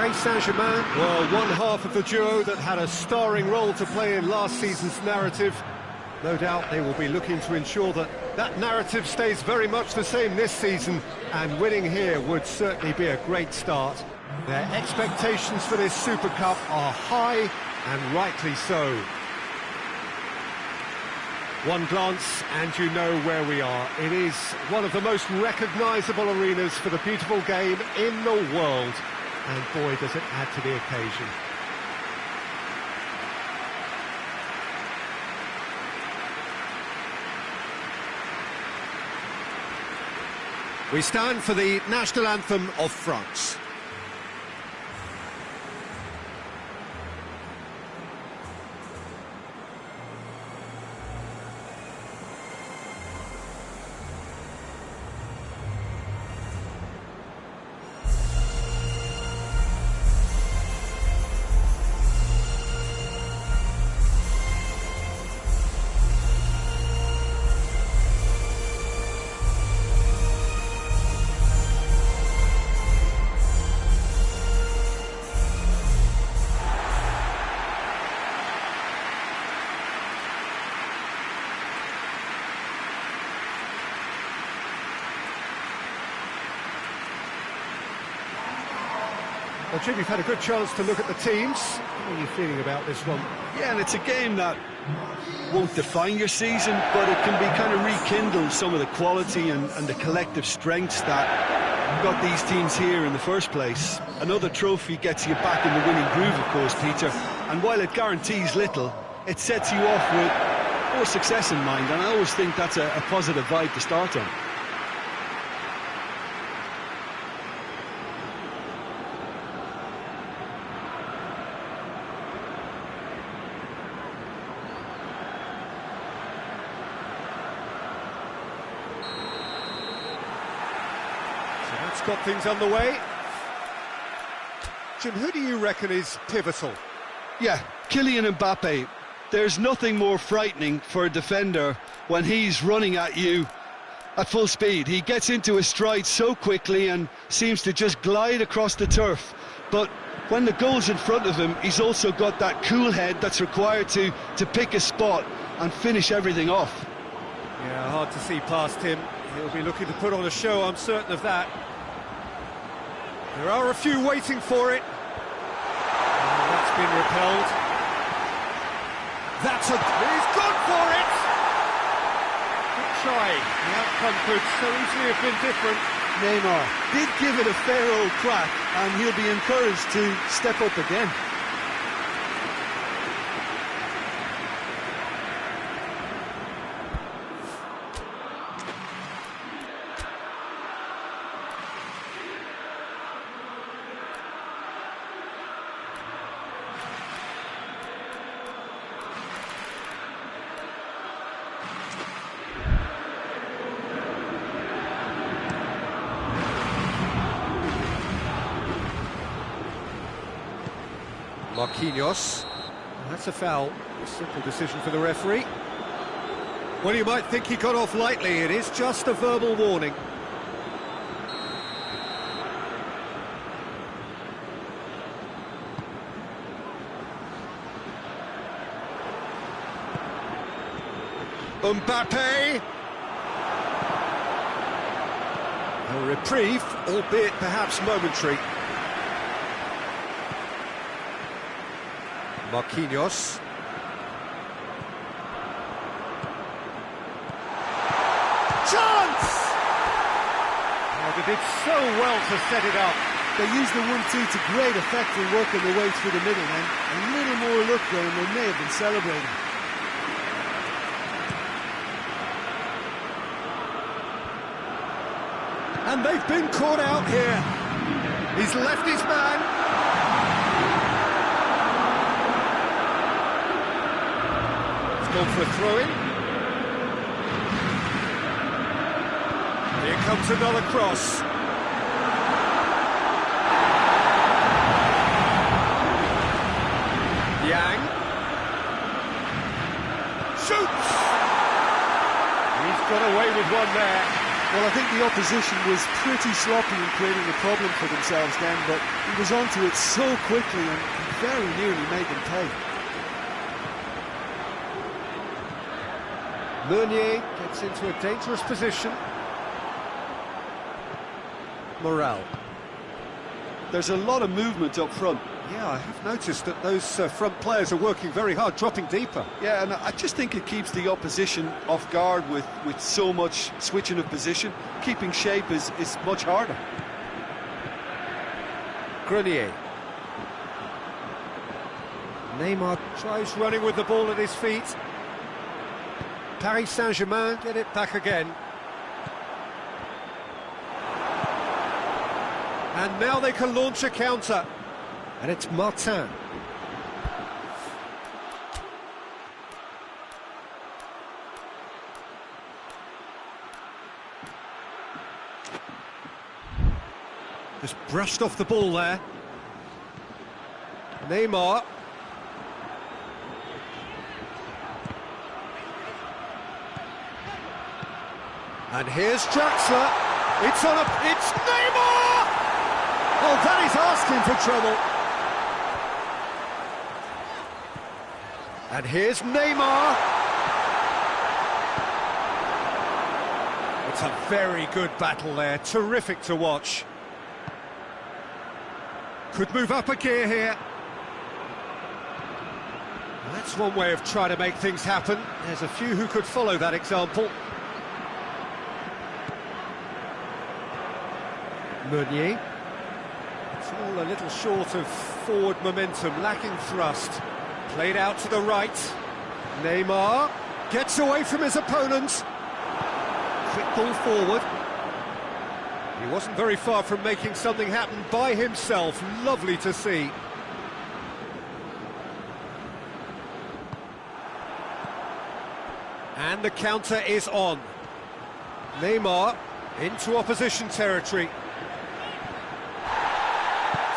Paris Saint-Germain. Well, one half of the duo that had a starring role to play in last season's narrative. No doubt they will be looking to ensure that that narrative stays very much the same this season, and winning here would certainly be a great start. Their expectations for this Super Cup are high, and rightly so. One glance and you know where we are. It is one of the most recognisable arenas for the beautiful game in the world. And boy, does it add to the occasion. We stand for the national anthem of France. Well, Jim, you've had a good chance to look at the teams. How are you feeling about this one? Yeah, and it's a game that won't define your season, but it can be kind of rekindle some of the quality and the collective strengths that got these teams here in the first place. Another trophy gets you back in the winning groove, of course, Peter. And while it guarantees little, it sets you off with more success in mind, and I always think that's a positive vibe to start on. Got things underway. Jim, who do you reckon is pivotal? Yeah, Kylian Mbappe. There's nothing more frightening for a defender when he's running at you at full speed. He gets into his stride so quickly and seems to just glide across the turf. But when the goal's in front of him, he's also got that cool head that's required to pick a spot and finish everything off. Yeah, hard to see past him. He'll be looking to put on a show, I'm certain of that. There are a few waiting for it. Oh, that's been repelled. He's gone for it! Good try. The outcome could so easily have been different. Neymar did give it a fair old crack, and he'll be encouraged to step up again. Marquinhos. That's a foul. A simple decision for the referee. Well, you might think he got off lightly. It is just a verbal warning. Mbappe! A reprieve, albeit perhaps momentary. Marquinhos. Chance! Oh, they did so well to set it up. They used the 1-2 to great effect in working their way through the middle, and a little more luck there, and they may have been celebrating. And they've been caught out here. He's left his man. Gone for a throw-in. Here comes another cross. Yang. Shoots! He's got away with one there. Well, I think the opposition was pretty sloppy in creating a problem for themselves then, but he was onto it so quickly and very nearly made them pay. Meunier gets into a dangerous position. Morale. There's a lot of movement up front. Yeah, I have noticed that those front players are working very hard, dropping deeper. Yeah, and I just think it keeps the opposition off guard with so much switching of position. Keeping shape is much harder. Grenier. Neymar tries running with the ball at his feet. Paris Saint-Germain get it back again. And now they can launch a counter. And it's Martin. Just brushed off the ball there. Neymar. And here's Draxler. It's Neymar! Oh, that is asking for trouble. And here's Neymar. It's a very good battle there, terrific to watch. Could move up a gear here. That's one way of trying to make things happen. There's a few who could follow that example. Meunier. It's all a little short of forward momentum, lacking thrust. Played out to the right. Neymar gets away from his opponent. Quick ball forward. He wasn't very far from making something happen by himself. Lovely to see. And the counter is on. Neymar into opposition territory.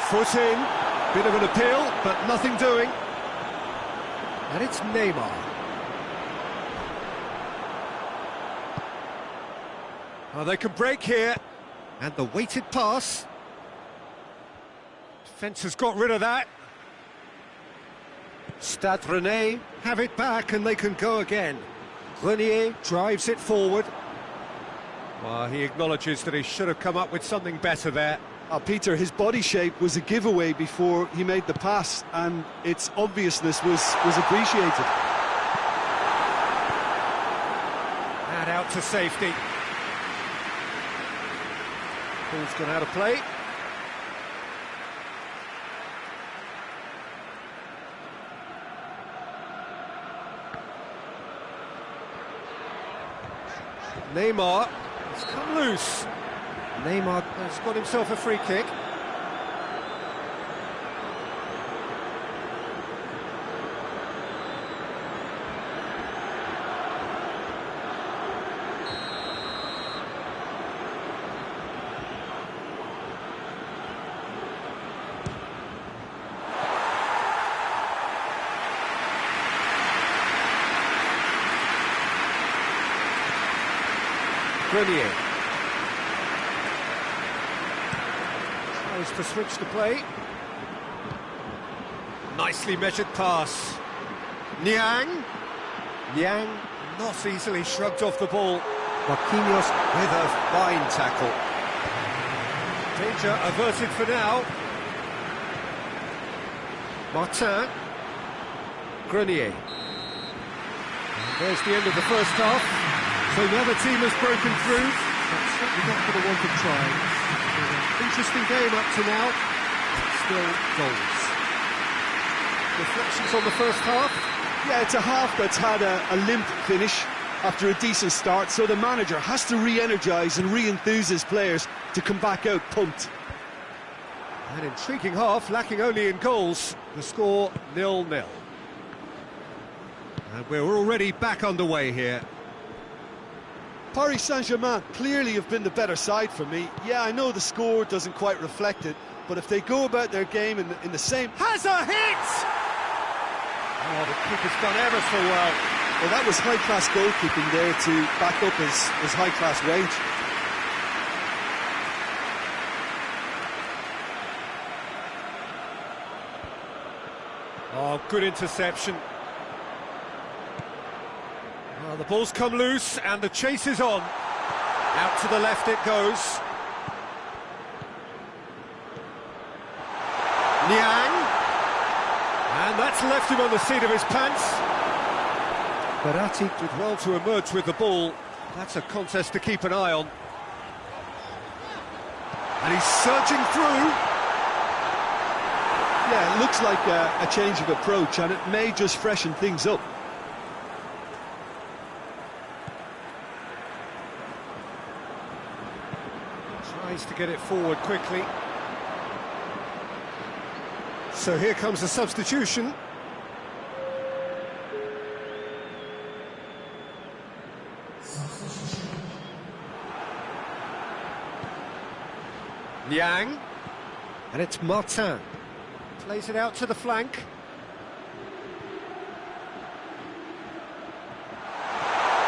Foot in, bit of an appeal, but nothing doing. And it's Neymar. Oh, they can break here. And the weighted pass. Defence has got rid of that. Stade Rennais have it back and they can go again. Grenier drives it forward. Well, he acknowledges that he should have come up with something better there. Peter, his body shape was a giveaway before he made the pass, and its obviousness was appreciated. And out to safety. Ball's gone out of play. Neymar has come loose. Neymar has got himself a free kick. Grenier tries to switch the play. Nicely measured pass. Niang not easily shrugged off the ball. Marquinhos with a fine tackle. Danger averted for now. Martin. Grenier. And there's the end of the first half. So now the team has broken through. That's certainly not for the want of trying. Interesting game up to now. Still goals. Reflections on the first half? Yeah, it's a half that's had a limp finish after a decent start, so the manager has to re-energise and re-enthuse his players to come back out pumped. An intriguing half, lacking only in goals. The score 0-0. And we're already back underway here. Paris Saint-Germain clearly have been the better side for me. Yeah, I know the score doesn't quite reflect it, but if they go about their game in the same... Has a hit! Oh, the keeper's done ever so well. Well, that was high-class goalkeeping there to back up his high-class range. Oh, good interception. Well, the ball's come loose and the chase is on. Out to the left it goes. Niang. And that's left him on the seat of his pants. Barati did well to emerge with the ball. That's a contest to keep an eye on. And he's surging through. Yeah, it looks like a change of approach, and it may just freshen things up. Tries to get it forward quickly. So here comes the substitution. Liang. And it's Martin. Plays it out to the flank.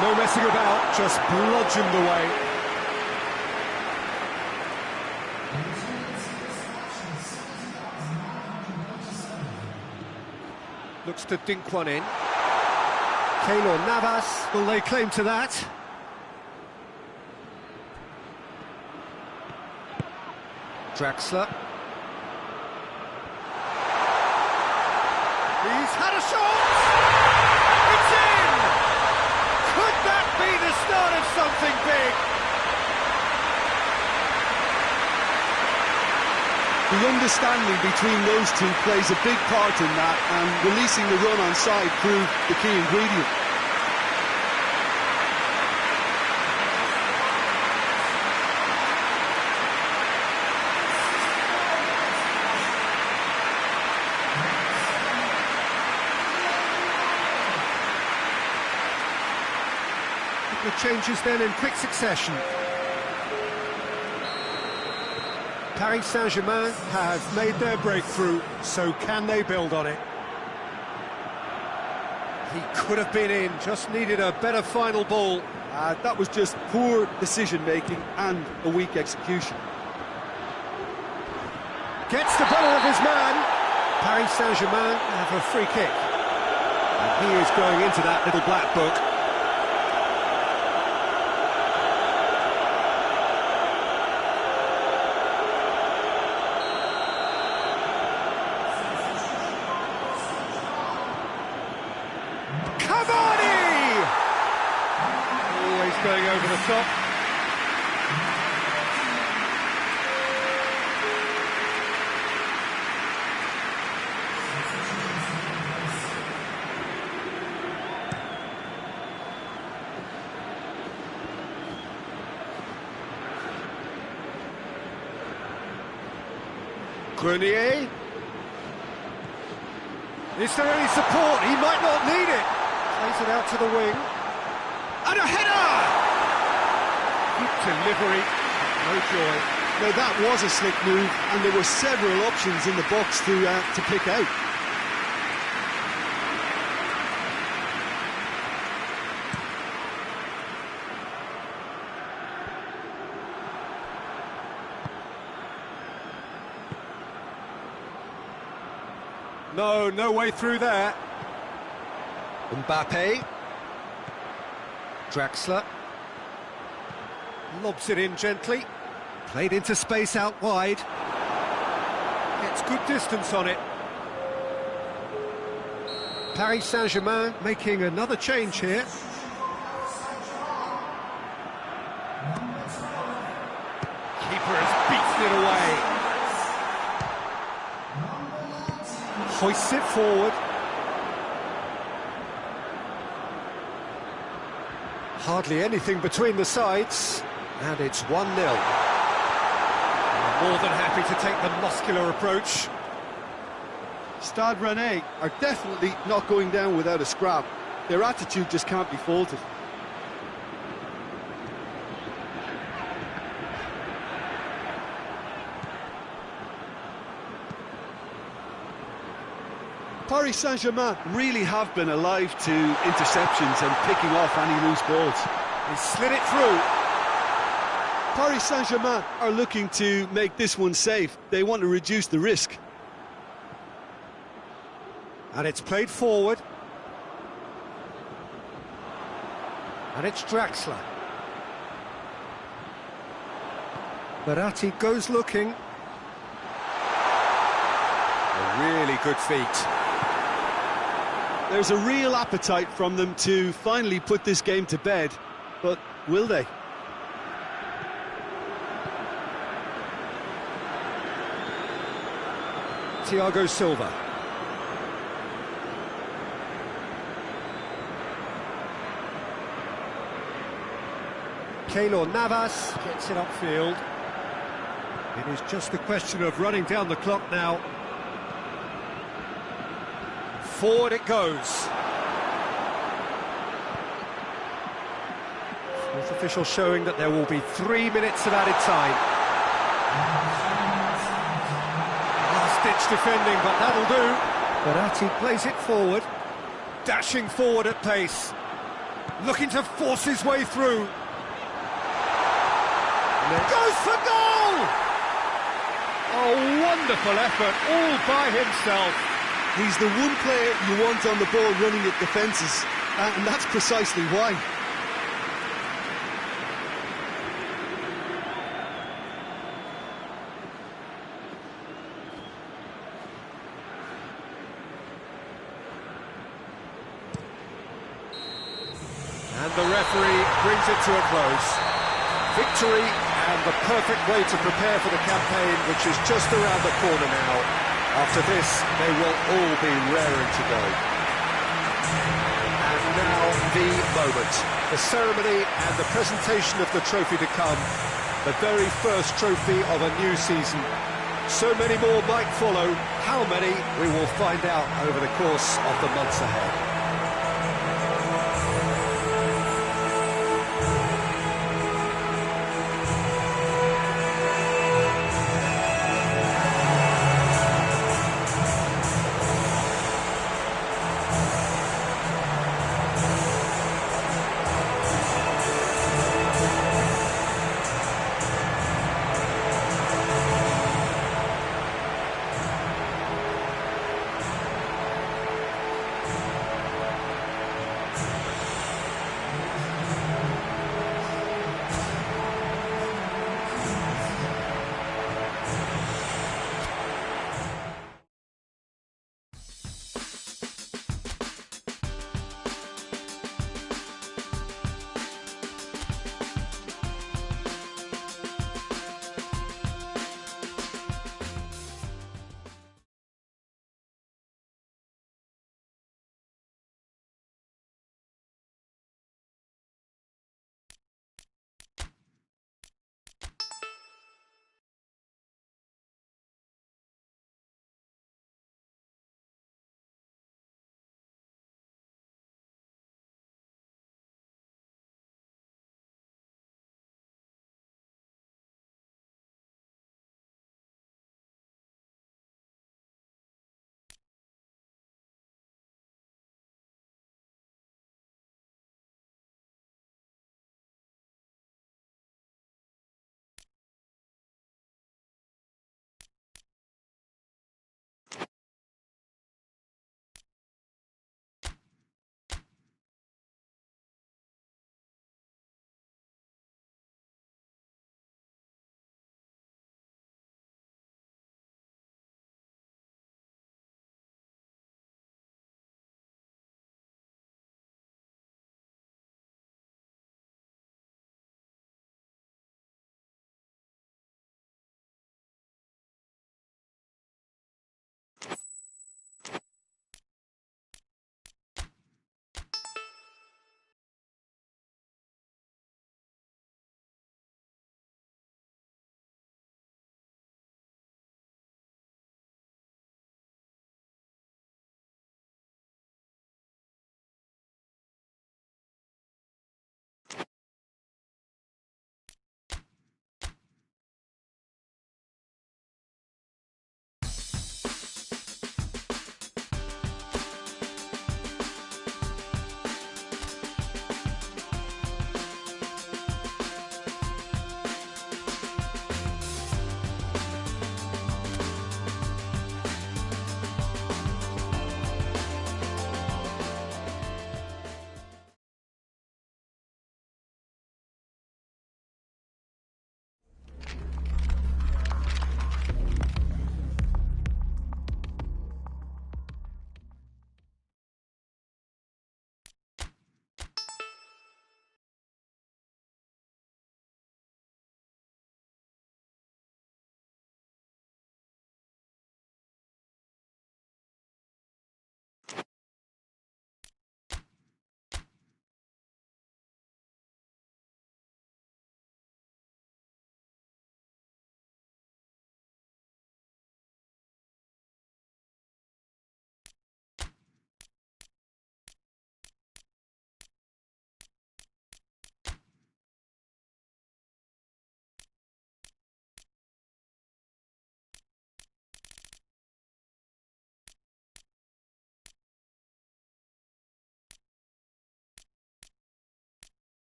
No messing about, just bludgeoned away. Looks to dink one in. Keylor Navas will lay claim to that. Draxler. He's had a shot! It's in! Could that be the start of something big? The understanding between those two plays a big part in that, and releasing the run on side proved the key ingredient. The changes then in quick succession. Paris Saint-Germain have made their breakthrough, so can they build on it? He could have been in, just needed a better final ball. That was just poor decision-making and a weak execution. Gets the better of his man. Paris Saint-Germain have a free kick. And he is going into that little black book. Always going over the top. Grenier. Is there any support? He might not need it. Plays it out to the wing. And a header! Good delivery, no joy. Now that was a slick move, and there were several options in the box to pick out. No way through there. Mbappe. Draxler. Lobs it in gently. Played into space out wide. Gets good distance on it. Paris Saint-Germain making another change here. Keeper has beaten it away. Hoists it forward. Hardly anything between the sides, and it's 1-0. More than happy to take the muscular approach. Stade Rennais are definitely not going down without a scrap. Their attitude just can't be faulted. Paris Saint-Germain really have been alive to interceptions and picking off any loose balls. He slid it through. Paris Saint-Germain are looking to make this one safe. They want to reduce the risk. And it's played forward. And it's Draxler. Verratti goes looking. A really good feat. There's a real appetite from them to finally put this game to bed, but will they? Thiago Silva. Keylor Navas gets it upfield. It is just a question of running down the clock now. Forward it goes. Fourth official showing that there will be 3 minutes of added time. Last-ditch defending, but that'll do. Verratti plays it forward. Dashing forward at pace. Looking to force his way through. Goes for goal! A wonderful effort, all by himself. He's the one player you want on the ball running at defences, and that's precisely why. And the referee brings it to a close. Victory and the perfect way to prepare for the campaign, which is just around the corner now. After this, they will all be raring to go. And now the moment. The ceremony and the presentation of the trophy to come. The very first trophy of a new season. So many more might follow. How many, we will find out over the course of the months ahead.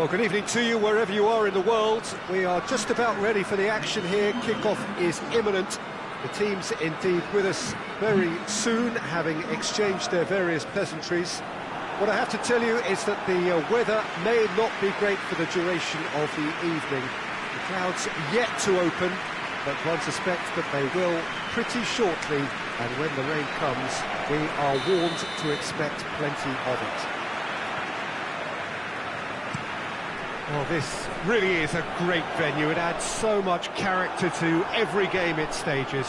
Well, good evening to you wherever you are in the world. We are just about ready for the action here. Kickoff is imminent. The team's indeed with us very soon, having exchanged their various pleasantries. What I have to tell you is that the weather may not be great for the duration of the evening. The clouds yet to open, but one suspects that they will pretty shortly, and when the rain comes, we are warned to expect plenty of it. Well, this really is a great venue. It adds so much character to every game it stages.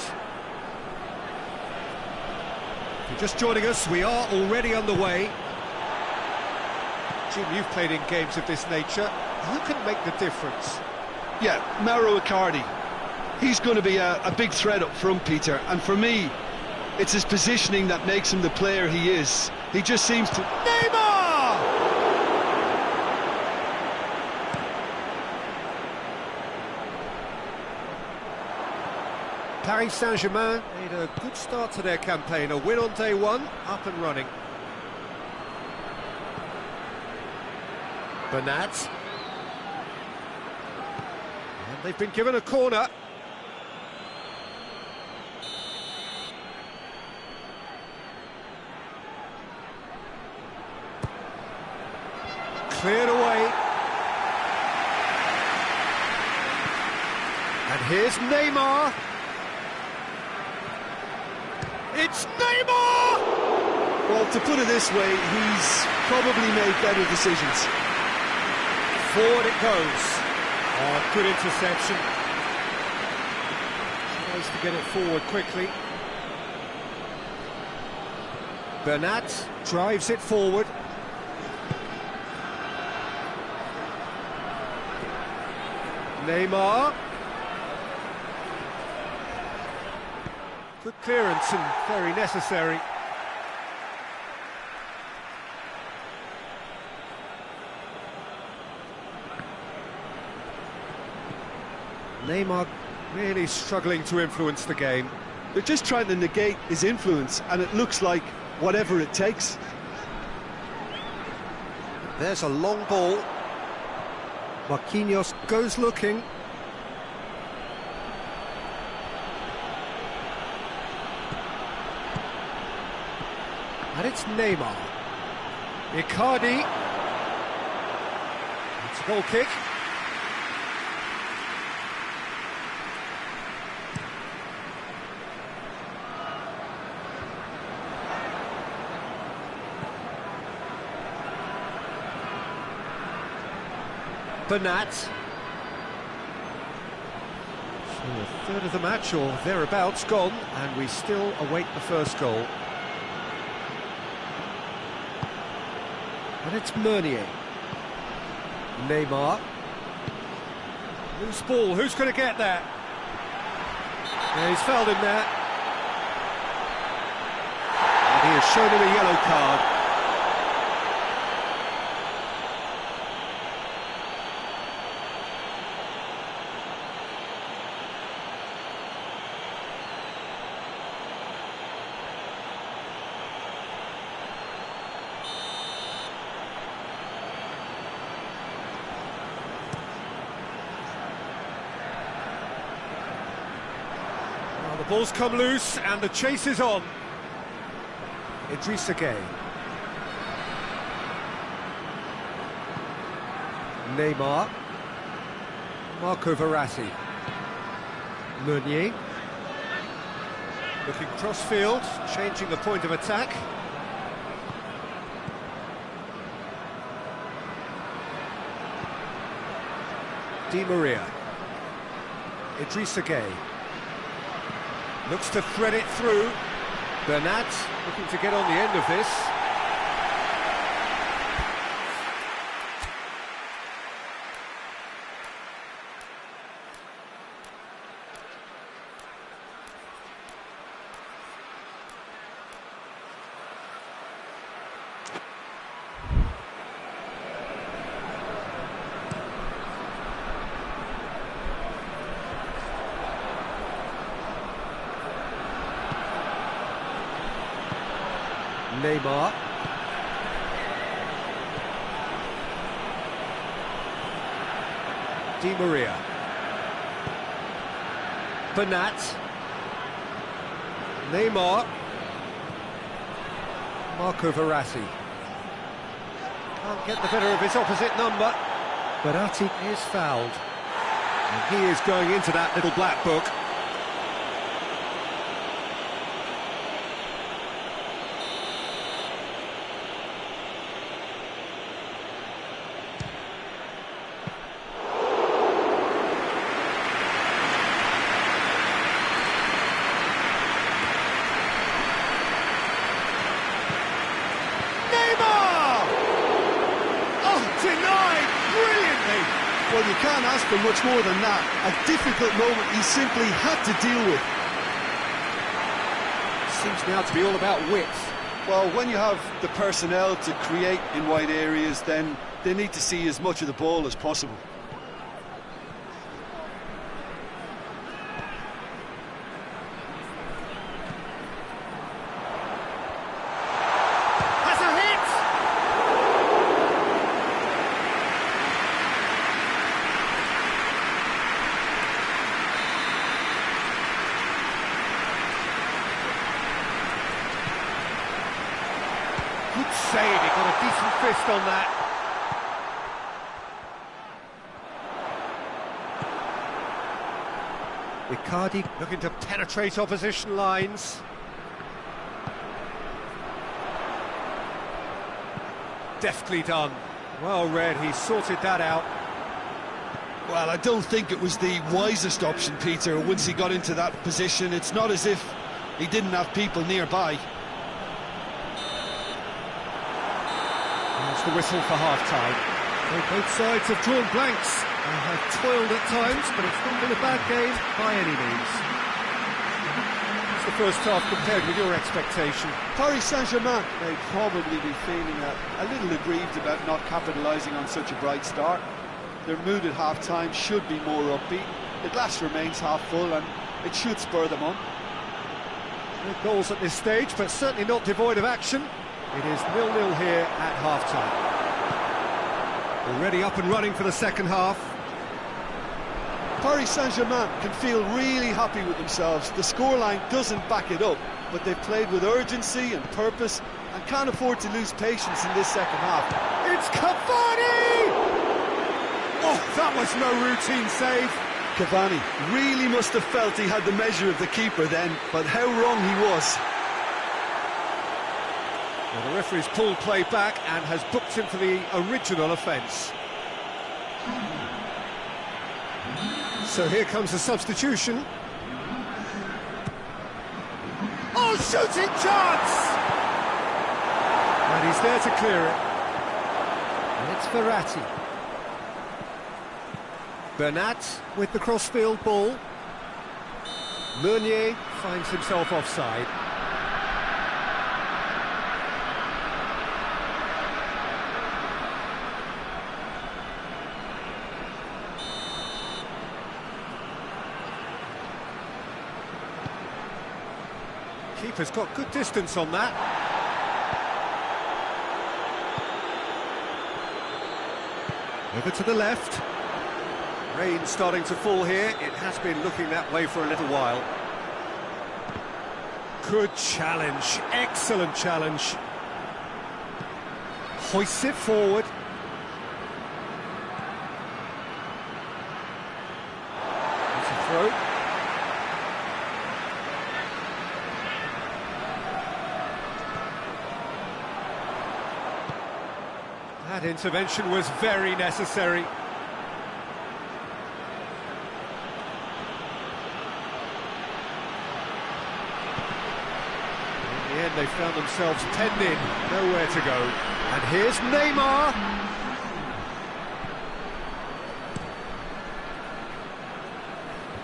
If you're just joining us, we are already underway. Jim, you've played in games of this nature. Who can make the difference? Yeah, Mauro Icardi. He's going to be a big threat up front, Peter. And for me, it's his positioning that makes him the player he is. He just seems to... Neymar! Paris Saint-Germain made a good start to their campaign. A win on day one, up and running. Bernat. And they've been given a corner. Cleared away. And here's Neymar. It's Neymar! Well, to put it this way, he's probably made better decisions. Forward it goes. Oh, good interception. Tries to get it forward quickly. Bernat drives it forward. Neymar. Good clearance and very necessary. Neymar really struggling to influence the game. They're just trying to negate his influence, and it looks like whatever it takes. There's a long ball. Marquinhos goes looking. And it's Neymar. Icardi. It's a goal kick. Bernat. So a third of the match or thereabouts gone, and we still await the first goal. And it's Meunier. Neymar. Loose ball, who's going to get that? Yeah, he's fouled him there. And he has shown him a yellow card. The ball's come loose and the chase is on. Idrissa Gueye. Neymar. Marco Verratti. Meunier. Looking cross-field, changing the point of attack. Di Maria. Idrissa Gueye. Looks to thread it through. Bernat looking to get on the end of this. Neymar. Di Maria. Bernat. Neymar. Marco Verratti. Can't get the better of his opposite number. Verratti is fouled. And he is going into that little black book. Well, you can't ask for much more than that. A difficult moment he simply had to deal with. Seems now to be all about width. Well, when you have the personnel to create in wide areas, then they need to see as much of the ball as possible. Good save, he got a decent fist on that. Icardi looking to penetrate opposition lines. Deftly done. Well read, he sorted that out. Well, I don't think it was the wisest option, Peter, once he got into that position. It's not as if he didn't have people nearby. That's the whistle for half-time. Well, both sides have drawn blanks and have toiled at times, but it's not been a bad game by any means. It's the first half compared with your expectation. Paris Saint-Germain may probably be feeling a little aggrieved about not capitalising on such a bright start. Their mood at half-time should be more upbeat. The glass remains half full and it should spur them on. No goals at this stage, but certainly not devoid of action. It is 0-0 here at half-time. Already up and running for the second half. Paris Saint-Germain can feel really happy with themselves. The scoreline doesn't back it up, but they've played with urgency and purpose and can't afford to lose patience in this second half. It's Cavani! Oh, that was no routine save. Cavani really must have felt he had the measure of the keeper then, but how wrong he was. Well, the referee's pulled play back and has booked him for the original offence. So here comes the substitution. Oh, shooting chance! And he's there to clear it. And it's Verratti. Bernat with the crossfield ball. Meunier finds himself offside. Keeper's got good distance on that. Over to the left. Rain starting to fall here. It has been looking that way for a little while. Good challenge. Excellent challenge. Hoists it forward. It's a throw. That intervention was very necessary. In the end, they found themselves penned in, nowhere to go. And here's Neymar.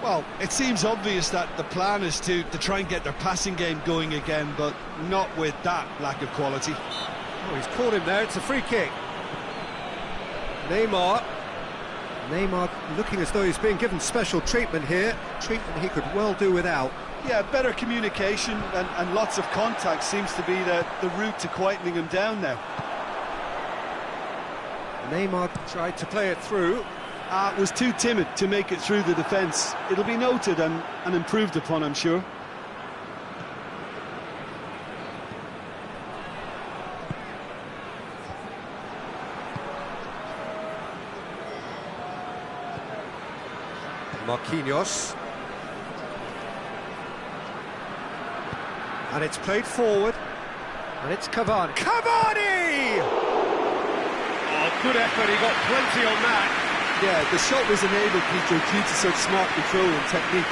Well, it seems obvious that the plan is to try and get their passing game going again, but not with that lack of quality. Oh, he's caught him there, it's a free kick. Neymar looking as though he's being given special treatment here, treatment he could well do without. Yeah, better communication and lots of contact seems to be the route to quietening him down now. Neymar tried to play it through. Was too timid to make it through the defence. It'll be noted and improved upon, I'm sure. Marquinhos. And it's played forward. And it's Cavani. Cavani! Oh, good effort, he got plenty on that. Yeah, the shot was enabled, Peter, due to such smart control and technique.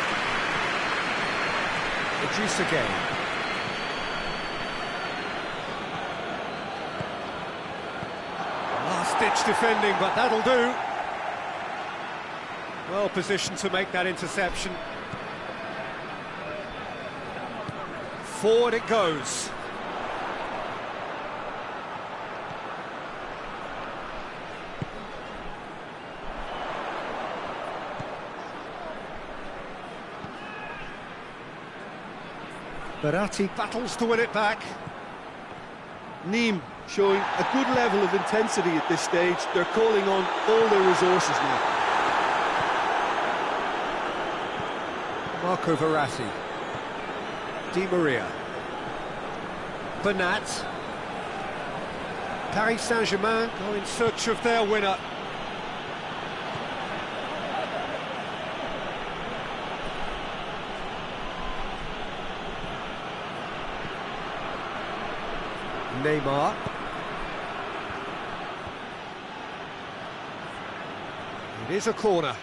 Reduce again. Last-ditch defending, but that'll do. Well positioned to make that interception. Forward it goes. Berratti battles to win it back. Nîmes showing a good level of intensity at this stage. They're calling on all their resources now. Marco Verratti. Di Maria. Bernat. Paris Saint-Germain go in search of their winner. Neymar. It is a corner.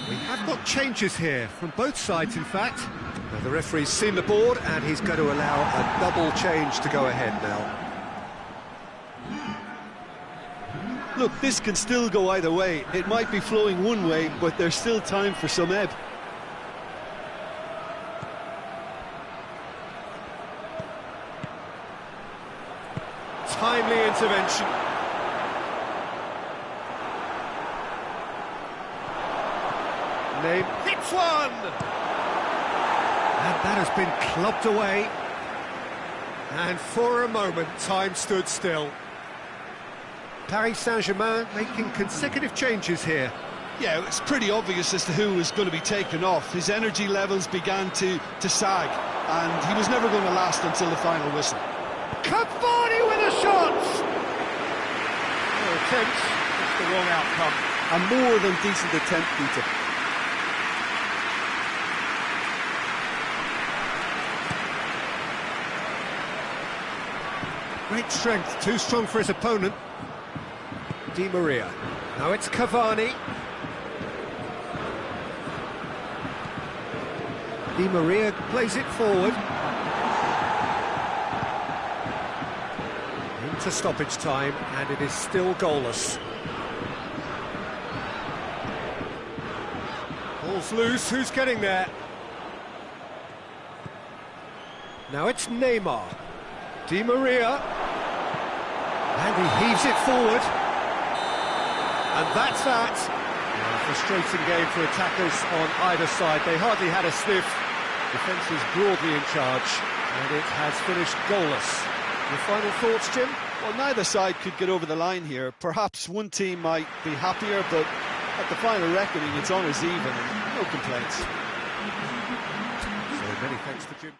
We have got changes here from both sides, in fact. Now, the referee's seen the board and he's going to allow a double change to go ahead now. Look, this can still go either way. It might be flowing one way, but there's still time for some ebb. Timely intervention. Name hits one! And that has been clubbed away. And for a moment, time stood still. Paris Saint-Germain making consecutive changes here. Yeah, it's pretty obvious as to who was going to be taken off. His energy levels began to sag, and he was never going to last until the final whistle. Cavani with a shot! No attempt, it's the wrong outcome. A more than decent attempt, Peter. Great strength, too strong for his opponent. Di Maria. Now it's Cavani. Di Maria plays it forward. Into stoppage time, and it is still goalless. Ball's loose, who's getting there? Now it's Neymar. Di Maria. And he heaves it forward. And that's that. A frustrating game for attackers on either side. They hardly had a sniff. Defence is broadly in charge, and it has finished goalless. Your final thoughts, Jim? Well, neither side could get over the line here. Perhaps one team might be happier, but at the final reckoning, it's honours even, and no complaints. So many thanks to Jim.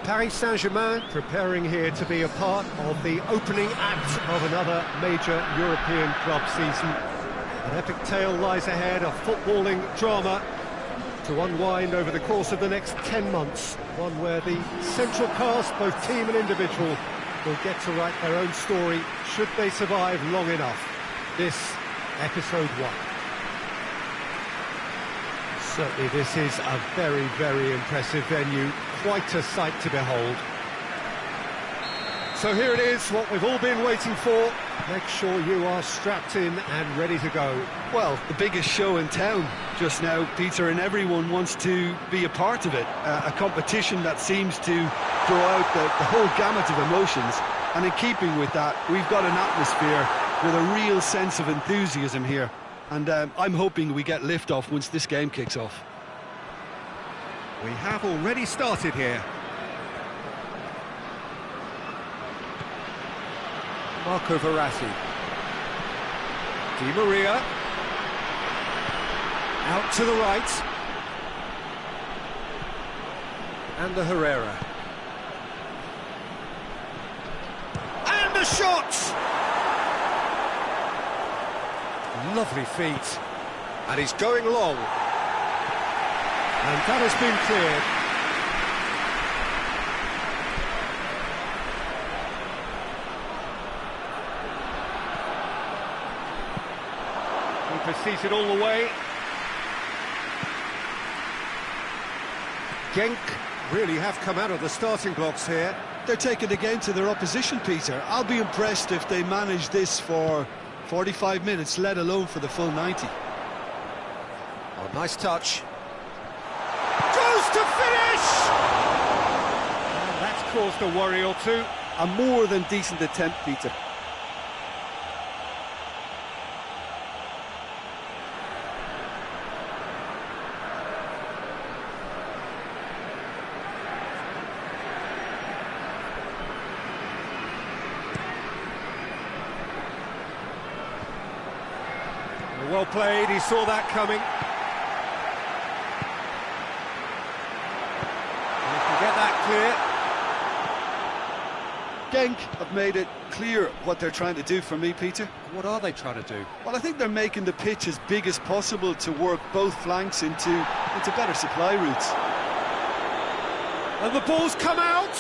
Paris Saint-Germain preparing here to be a part of the opening act of another major European club season. An epic tale lies ahead, a footballing drama to unwind over the course of the next 10 months. One where the central cast, both team and individual, will get to write their own story should they survive long enough. This, episode 1. Certainly this is a very, very impressive venue, quite a sight to behold. So here it is, what we've all been waiting for. Make sure you are strapped in and ready to go. Well, the biggest show in town just now, Peter, and everyone wants to be a part of it. A competition that seems to draw out the whole gamut of emotions. And in keeping with that, we've got an atmosphere with a real sense of enthusiasm here. And I'm hoping we get lift-off once this game kicks off. We have already started here. Marco Verratti. Di Maria. Out to the right. And the Herrera. And the shot! Lovely feet. And he's going long. And that has been cleared. Keeper seated all the way. Genk really have come out of the starting blocks here. They're taking the game to their opposition, Peter. I'll be impressed if they manage this for 45 minutes, let alone for the full 90. Oh, nice touch. Goes to finish! And that's caused a worry or two. A more than decent attempt, Peter. Well played, he saw that coming. And he can get that clear. Genk have made it clear what they're trying to do for me, Peter. What are they trying to do? Well, I think they're making the pitch as big as possible to work both flanks into better supply routes. And the ball's come out!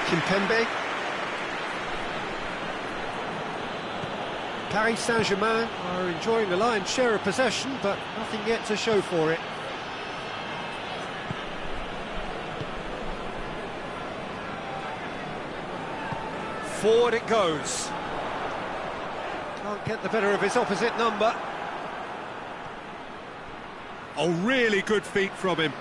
Kimpembe. Paris Saint-Germain are enjoying the lion's share of possession, but nothing yet to show for it. Forward it goes. Can't get the better of his opposite number. Oh, really good feet from him.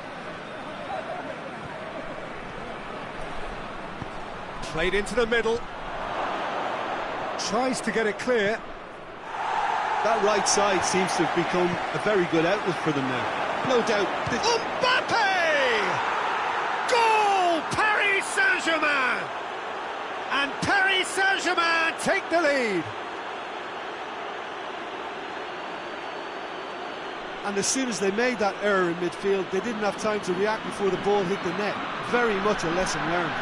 Played into the middle. Tries to get it clear. That right side seems to have become a very good outlet for them now. No doubt. Mbappe! Goal! Paris Saint-Germain! And Paris Saint-Germain take the lead. And as soon as they made that error in midfield, they didn't have time to react before the ball hit the net. Very much a lesson learned.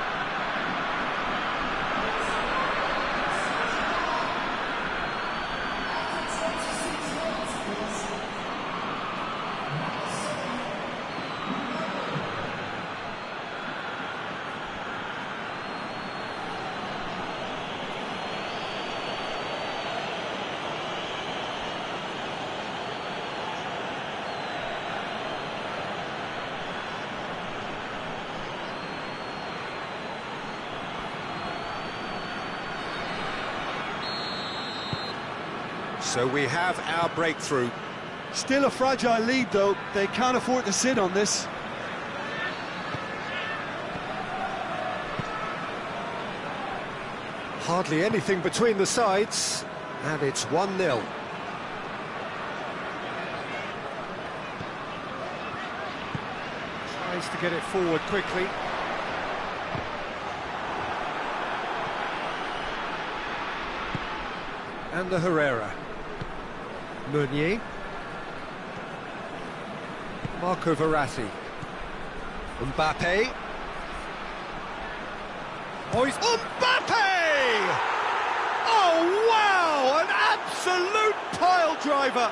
So we have our breakthrough. Still a fragile lead, though. They can't afford to sit on this. Hardly anything between the sides, and it's 1-0. Tries to get it forward quickly. And the Herrera. Meunier. Marco Verratti. Mbappe. Oh, he's... Mbappe! Oh, wow! An absolute pile driver!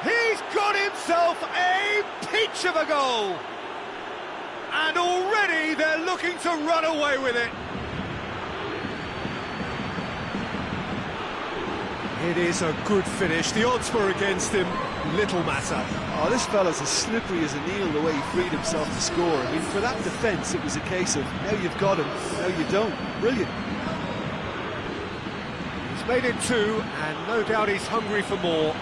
He's got himself a peach of a goal! And already they're looking to run away with it. It is a good finish. The odds were against him. Little matter. Oh, this fella's as slippery as an eel the way he freed himself to score. I mean, for that defence, it was a case of now you've got him, now you don't. Brilliant. He's made it 2, and no doubt he's hungry for more.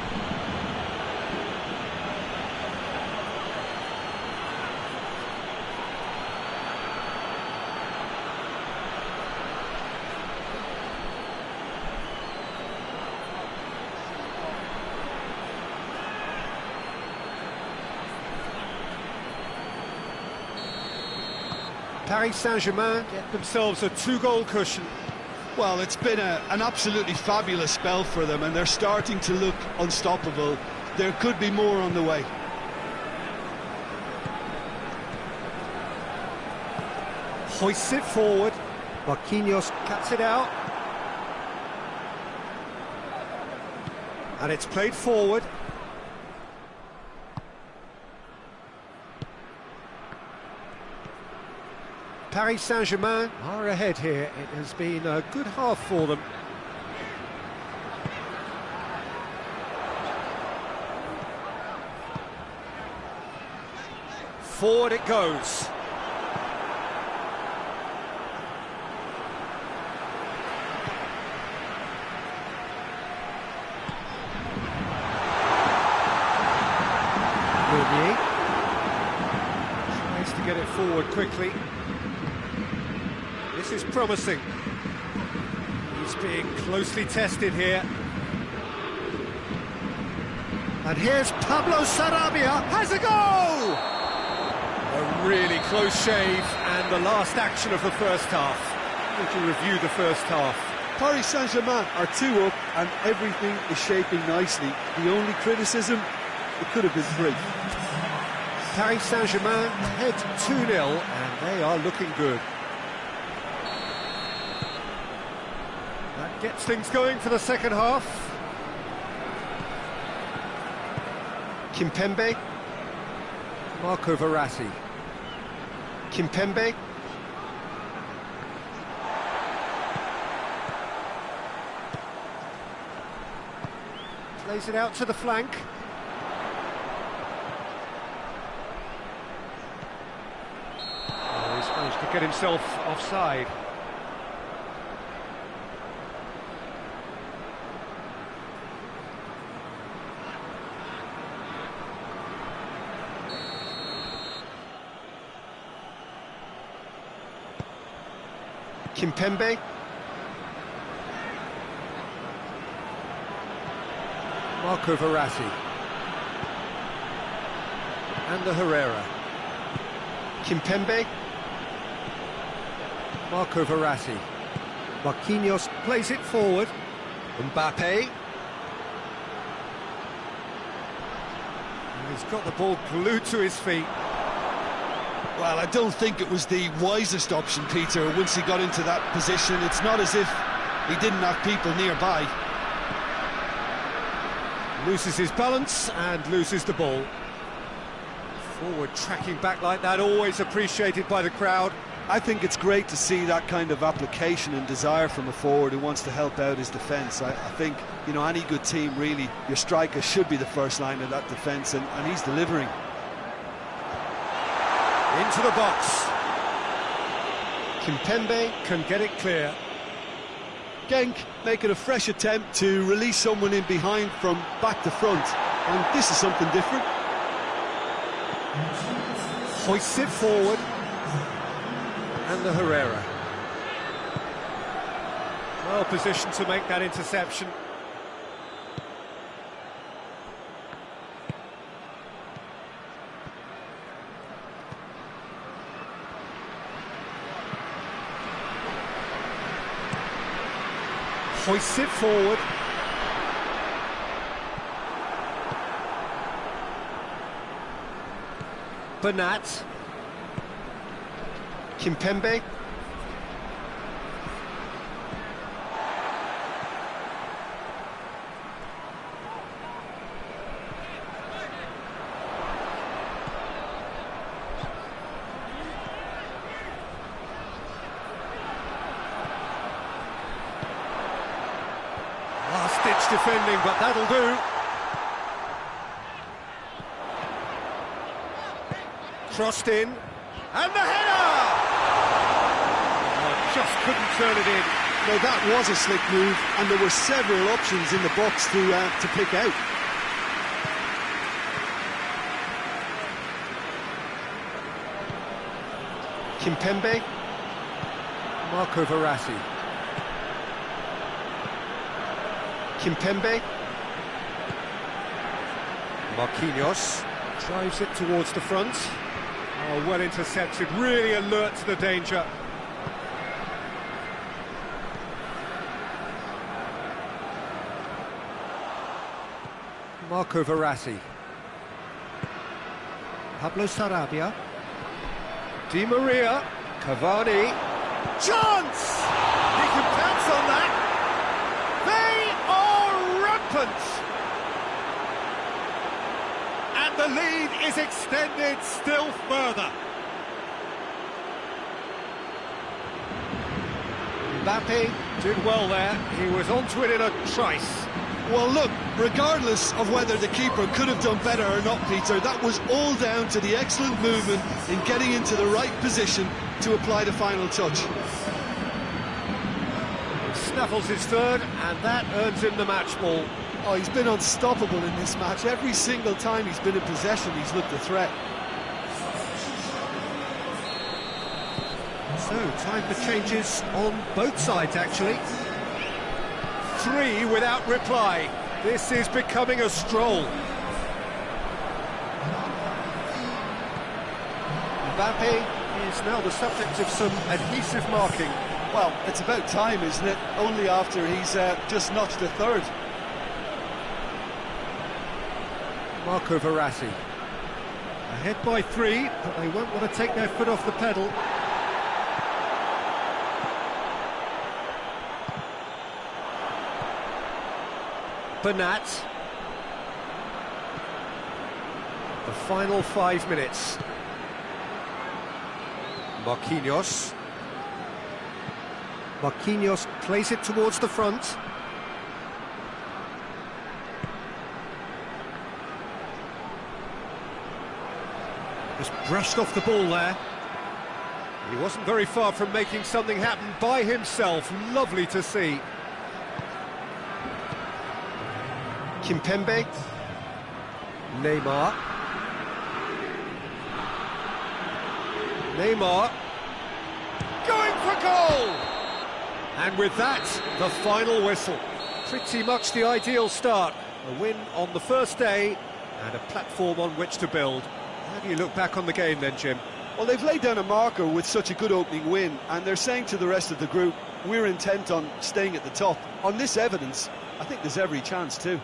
Paris Saint-Germain get themselves a 2-goal cushion. Well, it's been an absolutely fabulous spell for them, and they're starting to look unstoppable. There could be more on the way. Hoists it forward. Marquinhos cuts it out. And it's played forward. Paris Saint-Germain are ahead here. It has been a good half for them. Forward it goes. Meunier tries to get it forward quickly. This is promising. He's being closely tested here. And here's Pablo Sarabia, has a goal! A really close shave, and the last action of the first half. How would you review the first half? Paris Saint-Germain are 2 up, and everything is shaping nicely. The only criticism, it could have been 3. Paris Saint-Germain head 2-0, and they are looking good. That gets things going for the second half. Kimpembe. Marco Verratti. Kimpembe. Plays it out to the flank. Oh, he's managed to get himself offside. Kimpembe. Marco Verratti. And the Herrera. Kimpembe. Marco Verratti. Marquinhos plays it forward. Mbappe. And he's got the ball glued to his feet. Well, I don't think it was the wisest option, Peter, once he got into that position. It's not as if he didn't have people nearby. Loses his balance and loses the ball. Forward tracking back like that, always appreciated by the crowd. I think it's great to see that kind of application and desire from a forward who wants to help out his defence. I think, you know, any good team, really, your striker should be the first line of that defence, and he's delivering. Into the box. Kimpembe can get it clear. Genk making a fresh attempt to release someone in behind from back to front, and this is something different. Hoists it forward. And the Herrera. Well positioned to make that interception. Hoists it forward. Bernat. Kimpembe. Last-ditch defending, but that'll do. Crossed in, and the header! Oh, just couldn't turn it in. Now that was a slick move, and there were several options in the box to pick out. Kimpembe. Marco Verratti. Kimpembe. Marquinhos drives it towards the front. Oh, well intercepted, really alert to the danger. Marco Verratti. Pablo Sarabia. Di Maria. Cavani. Chance! He can pounce on that. They are rampant. And the lead is extended still further. Mbappe did well there. He was onto it in a trice. Well, look, regardless of whether the keeper could have done better or not, Peter, that was all down to the excellent movement in getting into the right position to apply the final touch. Snaffles his third, and that earns him the match ball. Oh, he's been unstoppable in this match. Every single time he's been in possession, he's looked a threat. So, time for changes on both sides, actually. 3 without reply. This is becoming a stroll. Mbappe is now the subject of some adhesive marking. Well, it's about time, isn't it? Only after he's just notched a third. Marco Verratti. Ahead by 3, but they won't want to take their foot off the pedal. Bernat. The final 5 minutes. Marquinhos. Marquinhos plays it towards the front. Just brushed off the ball there. He wasn't very far from making something happen by himself. Lovely to see. Kimpembe. Neymar. Neymar. Going for goal! And with that, the final whistle. Pretty much the ideal start. A win on the first day and a platform on which to build. How do you look back on the game then, Jim? Well, they've laid down a marker with such a good opening win, and they're saying to the rest of the group, we're intent on staying at the top. On this evidence, I think there's every chance too.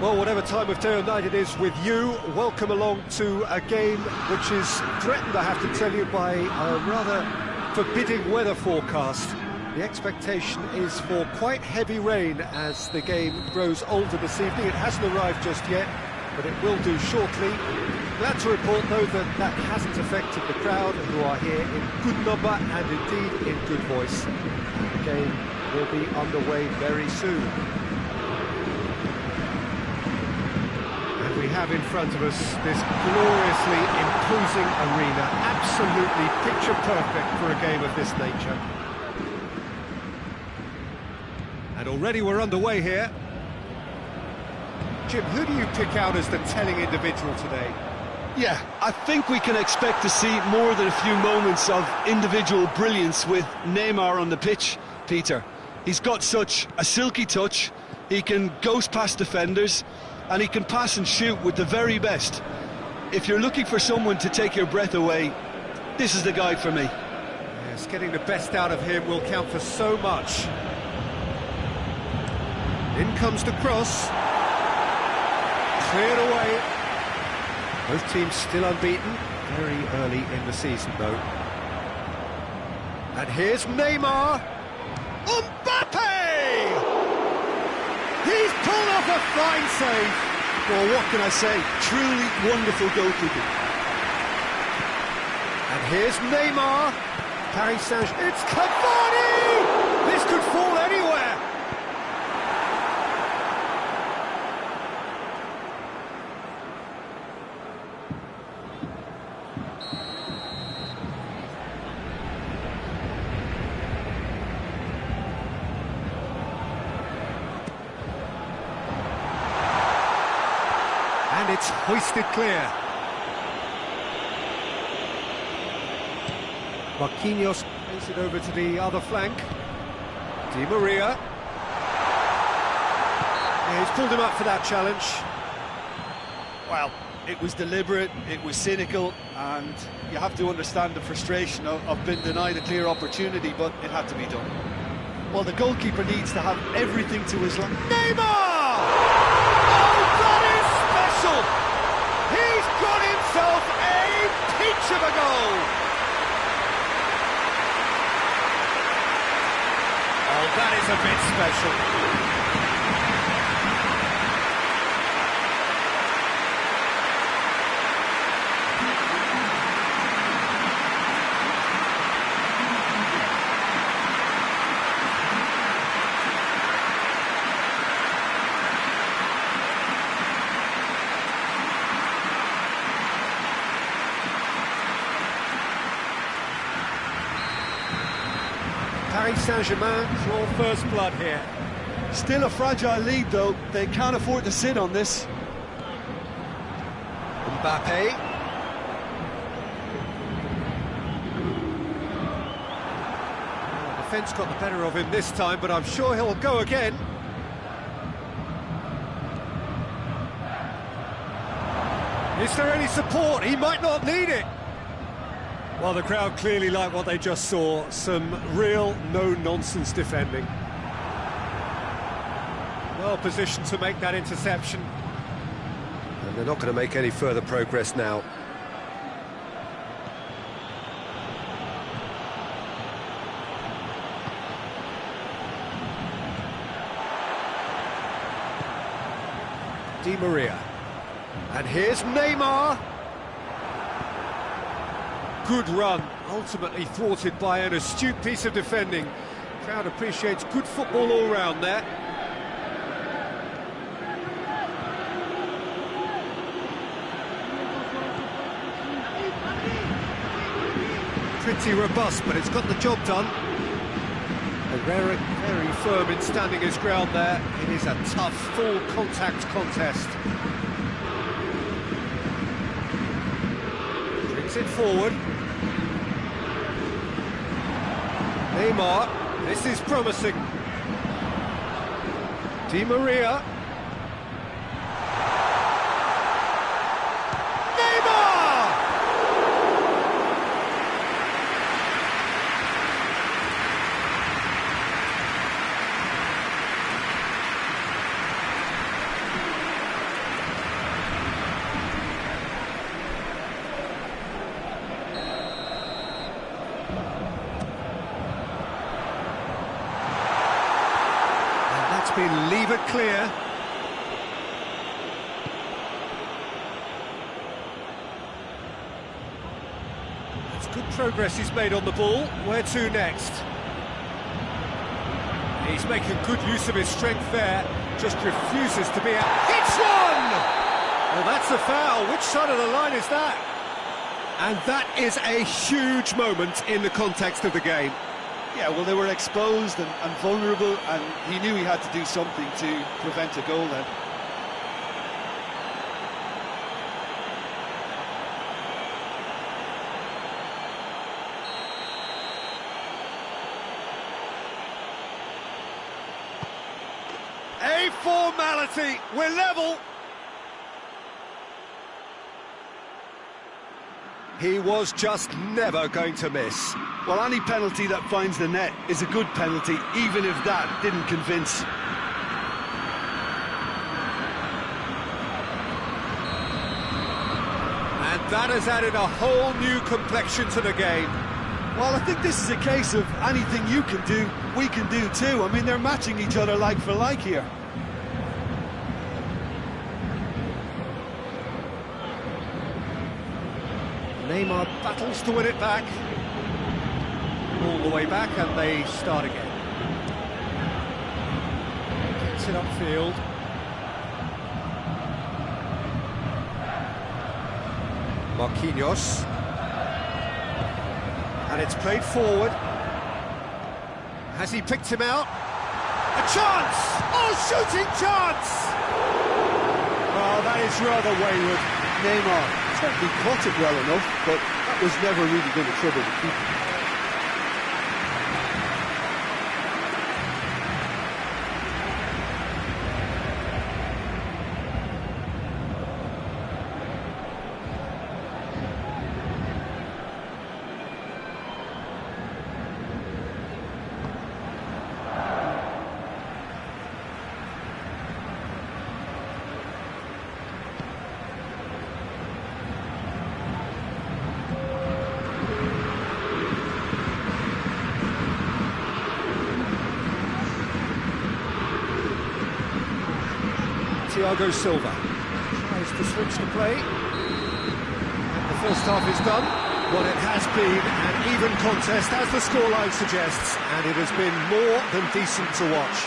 Well, whatever time of day or night it is with you, welcome along to a game which is threatened, I have to tell you, by a rather forbidding weather forecast. The expectation is for quite heavy rain as the game grows older this evening. It hasn't arrived just yet, but it will do shortly. Glad to report, though, that that hasn't affected the crowd, who are here in good number and indeed in good voice. The game will be underway very soon. And we have in front of us this gloriously imposing arena, absolutely picture perfect for a game of this nature. And already we're underway here. Jim, who do you pick out as the telling individual today? Yeah, I think we can expect to see more than a few moments of individual brilliance with Neymar on the pitch, Peter. He's got such a silky touch, he can ghost past defenders, and he can pass and shoot with the very best. If you're looking for someone to take your breath away, this is the guy for me. Yes, getting the best out of him will count for so much. In comes the cross. Cleared away. Both teams still unbeaten. Very early in the season, though. And here's Neymar. Mbappe! He's pulled off a fine save. Well, what can I say? Truly wonderful goalkeeping. And here's Neymar. Paris Saint-Germain. It's Cavani! This could fall anywhere. And it's hoisted clear. Marquinhos plays it over to the other flank. Di Maria. Yeah, he's pulled him up for that challenge. Well, it was deliberate, it was cynical, and you have to understand the frustration of being denied a clear opportunity, but it had to be done. Well, the goalkeeper needs to have everything to his life. Neymar! He's got himself a peach of a goal! Oh, that is a bit special. Paris Saint-Germain draw first blood here. Still a fragile lead, though. They can't afford to sit on this. Mbappe. The defence got the better of him this time, but I'm sure he'll go again. Is there any support? He might not need it. Well, the crowd clearly like what they just saw. Some real no-nonsense defending. Well positioned to make that interception. And they're not going to make any further progress now. Di Maria. And here's Neymar. Good run, ultimately thwarted by an astute piece of defending. Crowd appreciates good football all round there. Pretty robust, but it's got the job done. Herrera very firm in standing his ground there. It is a tough, full contact contest. Brings it forward. Neymar, this is promising. Di Maria. Neymar! That's been levered clear. That's good progress he's made on the ball. Where to next? He's making good use of his strength there. Just refuses to be out. Hits one! Well, that's a foul. Which side of the line is that? And that is a huge moment in the context of the game. Yeah, well, they were exposed and vulnerable, and he knew he had to do something to prevent a goal then. A formality. We're level. He was just never going to miss. Well, any penalty that finds the net is a good penalty, even if that didn't convince. And that has added a whole new complexion to the game. Well, I think this is a case of anything you can do, we can do too. I mean, they're matching each other like for like here. Neymar battles to win it back. All the way back, and they start again. Gets it upfield. Marquinhos. And it's played forward. Has he picked him out? A chance! Oh, shooting chance! Oh, that is rather wayward. Neymar certainly caught it well enough, but that was never really going to trouble the keeper. Thiago Silva tries to switch the play. And the first half is done. Well, it has been an even contest, as the scoreline suggests, and it has been more than decent to watch.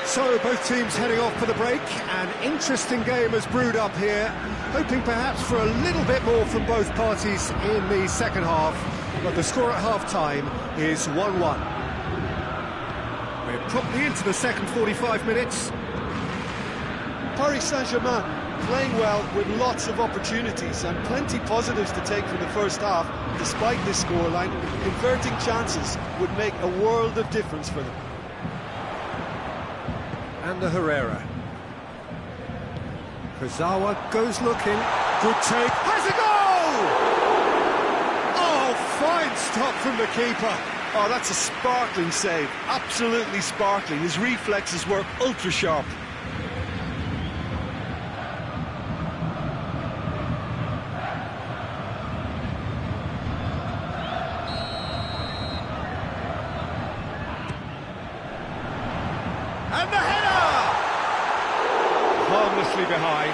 So, both teams heading off for the break. An interesting game has brewed up here, hoping perhaps for a little bit more from both parties in the second half, but the score at half-time is 1-1. We're promptly into the second 45 minutes. Paris Saint-Germain playing well with lots of opportunities and plenty positives to take from the first half. Despite this scoreline, converting chances would make a world of difference for them. And the Herrera. Kurzawa goes looking. Good take. Has a goal! Oh, fine stop from the keeper. Oh, that's a sparkling save. Absolutely sparkling. His reflexes were ultra sharp. And the header! Harmlessly behind.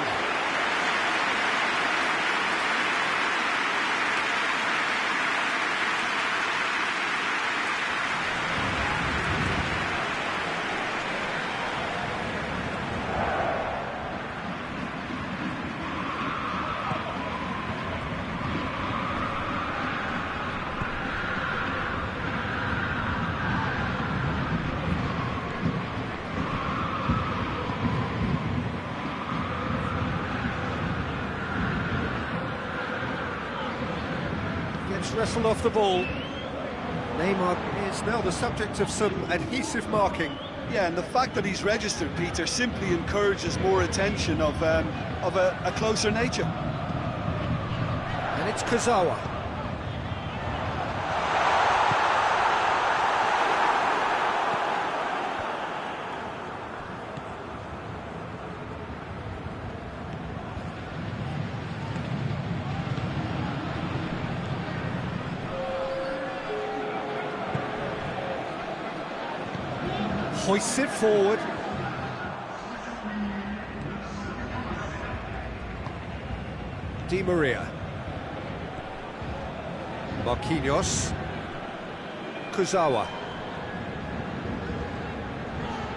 Wrestled off the ball. Neymar is now the subject of some adhesive marking. Yeah, and the fact that he's registered, Peter, simply encourages more attention of a closer nature. And it's Kurzawa. hoists it forward. Di Maria. Marquinhos. Kurzawa.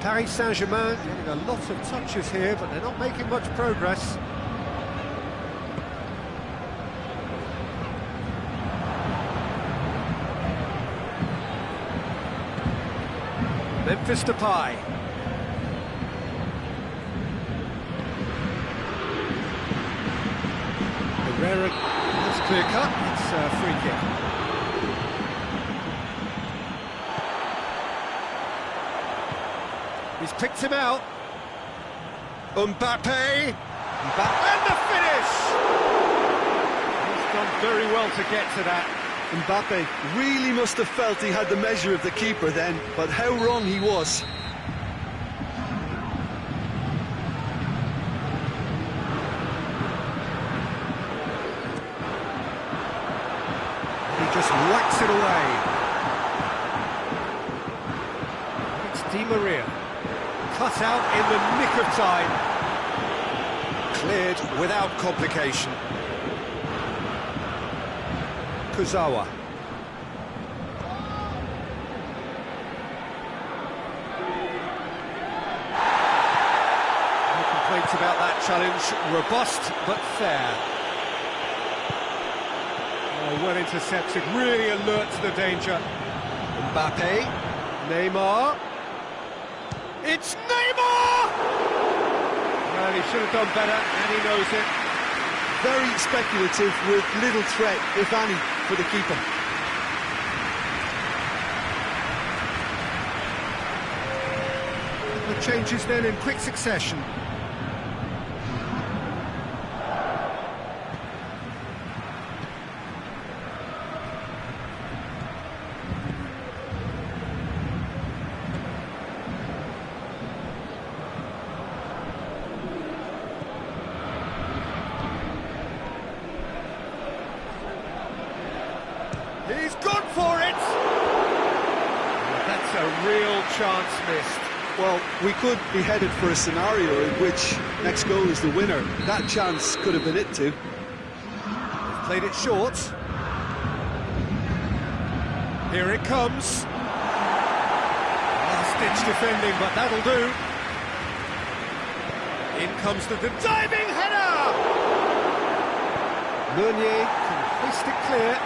Paris Saint-Germain getting a lot of touches here, but they're not making much progress. Memphis Depay. Herrera, that's clear cut, it's a free kick. He's picked him out. Mbappe. And the finish! He's done very well to get to that. Mbappe really must have felt he had the measure of the keeper then, but how wrong he was. He just whacks it away. It's Di Maria. Cut out in the nick of time. Cleared without complication. Kurzawa. No complaints about that challenge. Robust but fair. Oh, well intercepted, really alert to the danger. Mbappe. Neymar. It's Neymar! Well, he should have done better, and he knows it. Very speculative with little threat, if any, for the keeper. The changes then in quick succession. He's gone for it! That's a real chance missed. Well, we could be headed for a scenario in which next goal is the winner. That chance could have been it too. They've played it short. Here it comes. Last-ditch defending, but that'll do. In comes the diving header! Meunier can hoist it clear.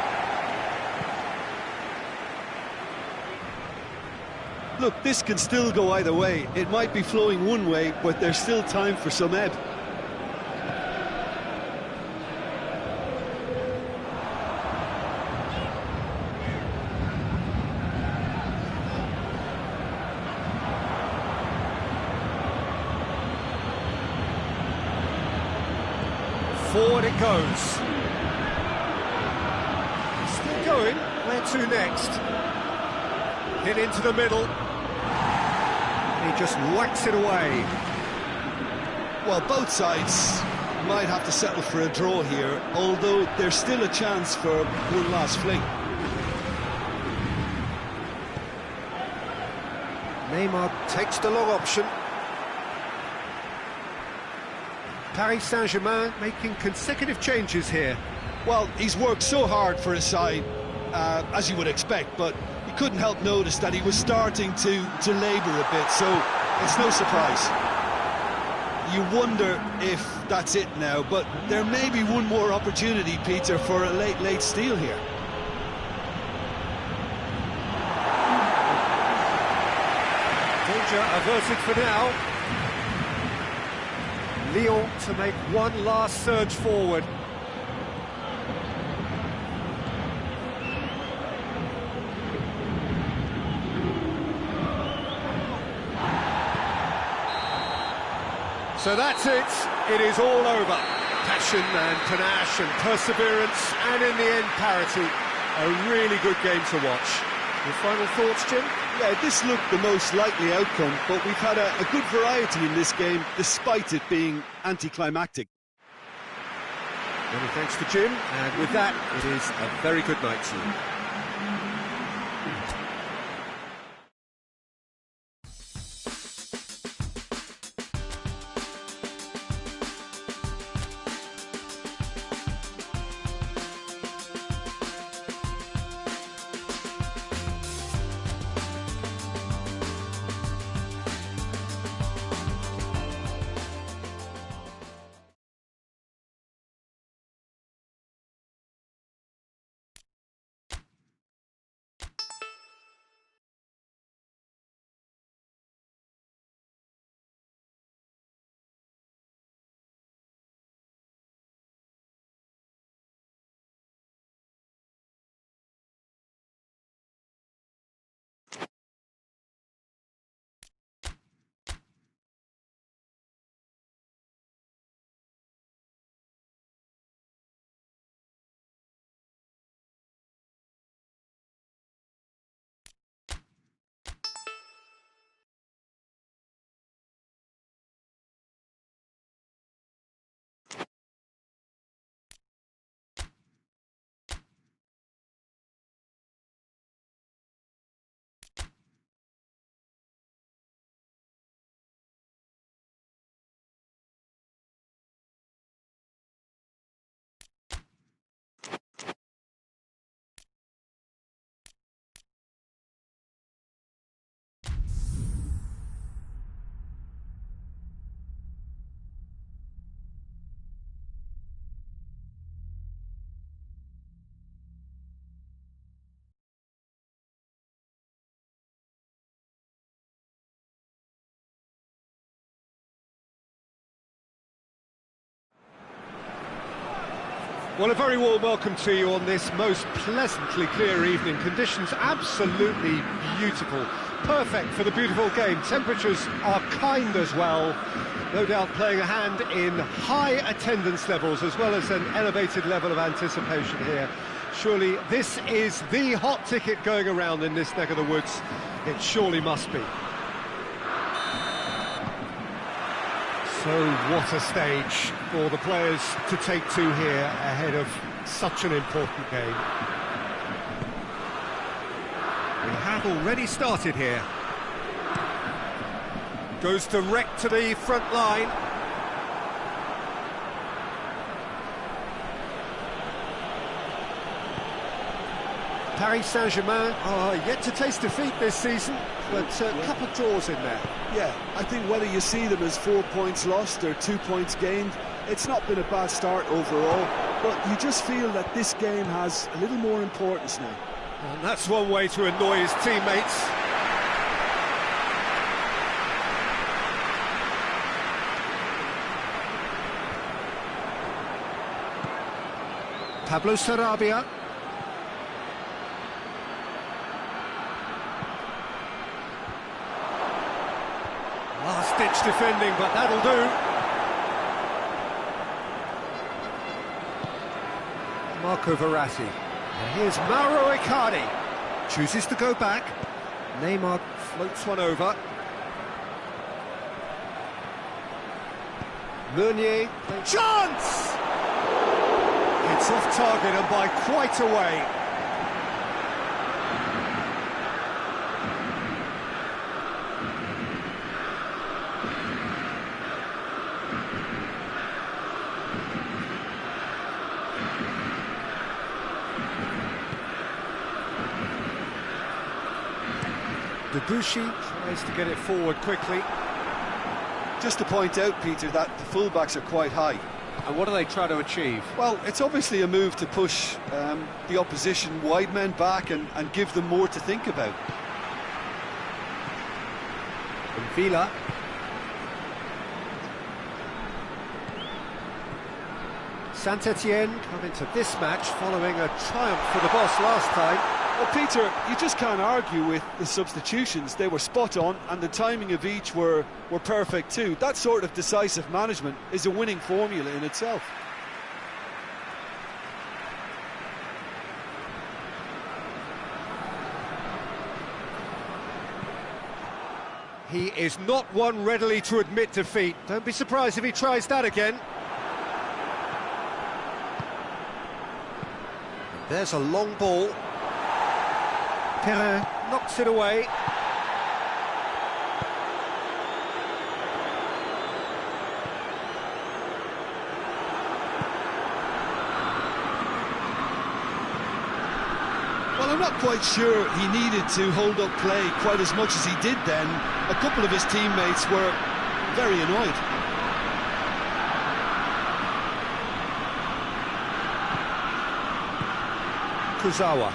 Look, this can still go either way. It might be flowing one way, but there's still time for some ebb. Forward it goes. Still going. Where to next? Hit into the middle. He just whacks it away. Well, both sides might have to settle for a draw here, although there's still a chance for one last fling. Neymar takes the long option. Paris Saint-Germain making consecutive changes here. Well, he's worked so hard for his side, as you would expect, but you couldn't help notice that he was starting to labour a bit, so it's no surprise. You wonder if that's it now, but there may be one more opportunity, Peter, for a late steal here. Danger averted for now. Lyon to make one last surge forward. So that's it. It is all over. Passion and panache and perseverance, and in the end, parity. A really good game to watch. Your final thoughts, Jim? Yeah, this looked the most likely outcome, but we've had a good variety in this game, despite it being anticlimactic. Many thanks to Jim, and with that, it is a very good night to you. Well, a very warm welcome to you on this most pleasantly clear evening. Conditions absolutely beautiful, perfect for the beautiful game. Temperatures are kind as well, no doubt playing a hand in high attendance levels as well as an elevated level of anticipation here. Surely this is the hot ticket going around in this neck of the woods. It surely must be. So what a stage for the players to take to here ahead of such an important game. We have already started here. Goes direct to the front line. Paris Saint-Germain are yet to taste defeat this season, but a couple of draws in there. Yeah, I think whether you see them as 4 points lost or 2 points gained, it's not been a bad start overall, but you just feel that this game has a little more importance now. And that's one way to annoy his teammates. Pablo Sarabia. Last-ditch defending, but that'll do. Marco Verratti. And here's Mauro Icardi. Chooses to go back. Neymar floats one over. Meunier. Chance! It's off target and by quite a way. Debuchy tries to get it forward quickly. Just to point out, Peter, that the fullbacks are quite high. And what do they try to achieve? Well, it's obviously a move to push the opposition wide men back and give them more to think about. And Villa. Saint-Etienne come into this match following a triumph for the boss last time. Well, Peter, you just can't argue with the substitutions. They were spot on, and the timing of each were perfect too. That sort of decisive management is a winning formula in itself. He is not one readily to admit defeat. Don't be surprised if he tries that again. There's a long ball. Perrin knocks it away. Well, I'm not quite sure he needed to hold up play quite as much as he did then. A couple of his teammates were very annoyed. Kurzawa.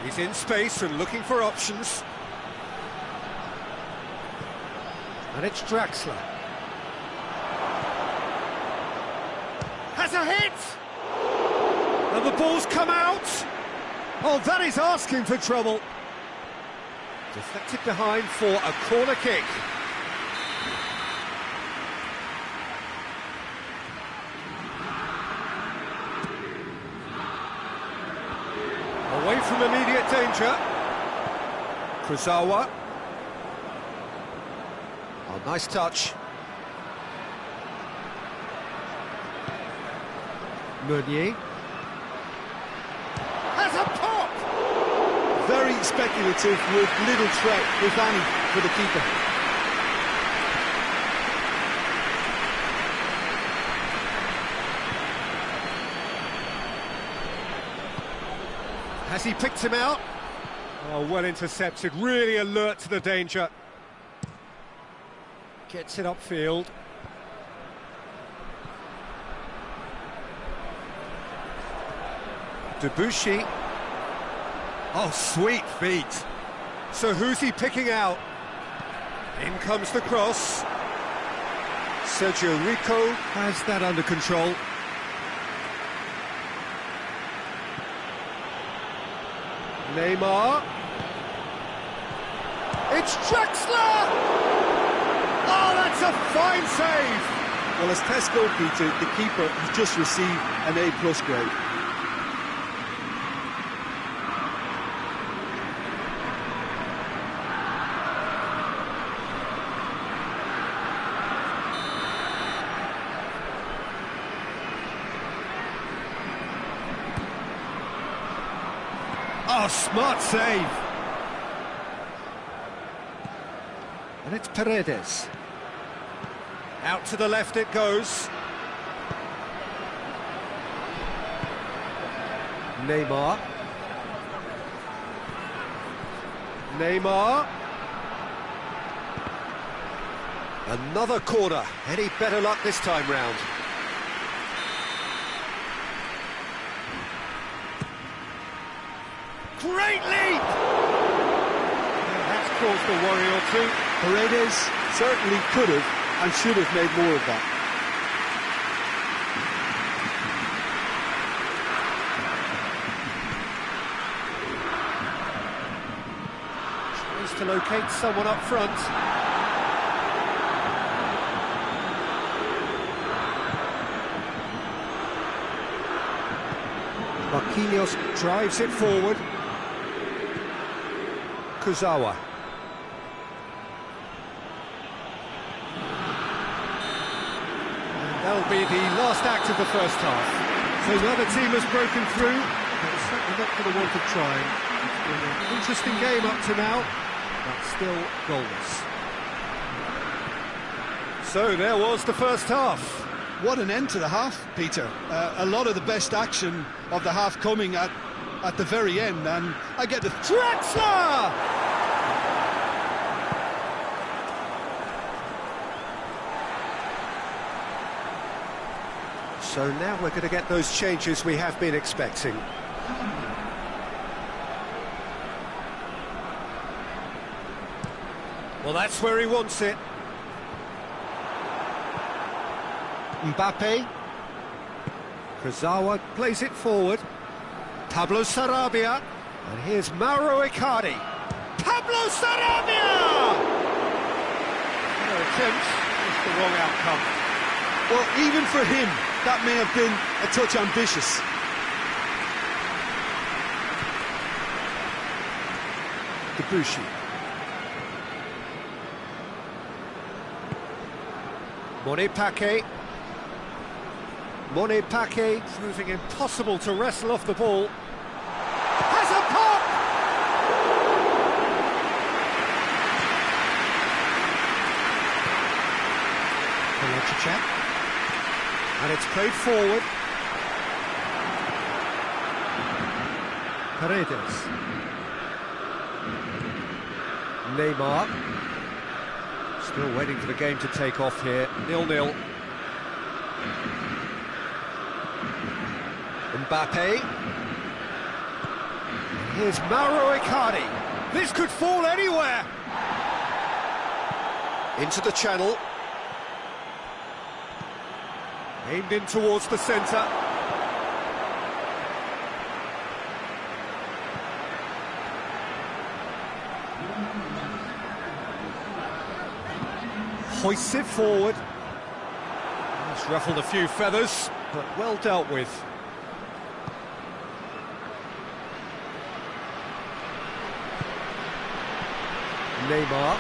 He's in space and looking for options. And it's Draxler. Has a hit! And the ball's come out! Oh, that is asking for trouble. Deflected behind for a corner kick. Away from immediate danger. Kurzawa. Oh, nice touch. Meunier. Has a pop! Very speculative with little threat, if any, for the keeper. Has he picked him out? Oh, well intercepted, really alert to the danger. Gets it upfield. Debuchy. Oh, sweet feet. So who's he picking out? In comes the cross. Sergio Rico has that under control. Neymar. It's Drexler! Oh, that's a fine save! Well, as test goalkeeper, the keeper has just received an A+ grade. Oh, smart save! And it's Paredes. Out to the left it goes. Neymar. Neymar. Another corner. Any better luck this time round? Great leap! That's caused a worry or two. Paredes certainly could have and should have made more of that. Tries to locate someone up front. Marquinhos drives it forward. Kurzawa. And that'll be the last act of the first half. So neither team has broken through, but it's certainly not for the want of trying. It's been an interesting game up to now, but still goalless. So there was the first half. What an end to the half, Peter. A lot of the best action of the half coming at the very end, and I get the... Drexler! So now we're going to get those changes we have been expecting. Well, that's where he wants it. Mbappe. Kurzawa plays it forward. Pablo Sarabia. And here's Mauro Icardi. Pablo Sarabia! No attempt, just the wrong outcome. Well, even for him, that may have been a touch ambitious. Debussy. Monepake. Monepake proving impossible to wrestle off the ball. Has a pop! Kovacic. And it's played forward. Paredes. Neymar. Still waiting for the game to take off here. 0-0. Mbappe. Here's Mauro Icardi. This could fall anywhere. Into the channel. Aimed in towards the centre. Hoists it forward. It's ruffled a few feathers, but well dealt with. Neymar.